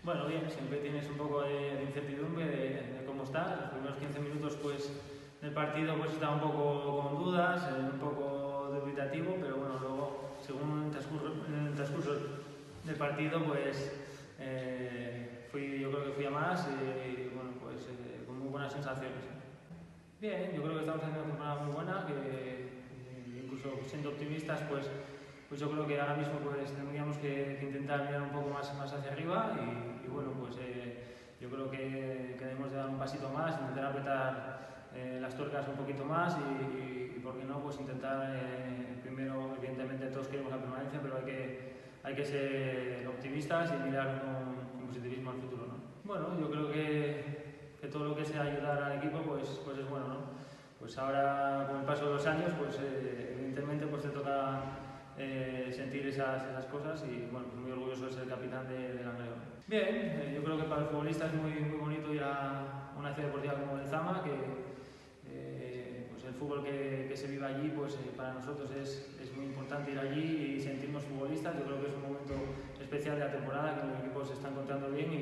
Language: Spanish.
Bueno, bien, siempre tienes un poco de incertidumbre de cómo estás. Los primeros 15 minutos del partido estaba un poco con dudas, un poco dubitativo, pero bueno, luego, según el transcurso del partido, yo creo que fui a más y bueno, con muy buenas sensaciones. Bien, yo creo que estamos haciendo una temporada muy buena, que incluso siendo optimistas, yo creo que ahora mismo tendríamos que intentar mirar un poco más hacia arriba y bueno, yo creo que debemos de dar un pasito más, intentar apretar las tuercas un poquito más y por qué no, intentar primero, evidentemente todos queremos la permanencia, pero hay que ser optimistas y mirar con positivismo al futuro, ¿no? Bueno, yo creo que todo lo que sea ayudar al equipo es bueno, ¿no? Pues ahora, con el paso de los años, evidentemente te toca sentir esas cosas y bueno, muy orgulloso de ser capitán de la Angleón. Bien, yo creo que para el futbolista es muy bonito ir a una ciudad deportiva como Lezama, que el fútbol que se vive allí, para nosotros es muy importante ir allí y sentirnos futbolistas. Yo creo que es un momento especial de la temporada, que los equipos se están encontrando bien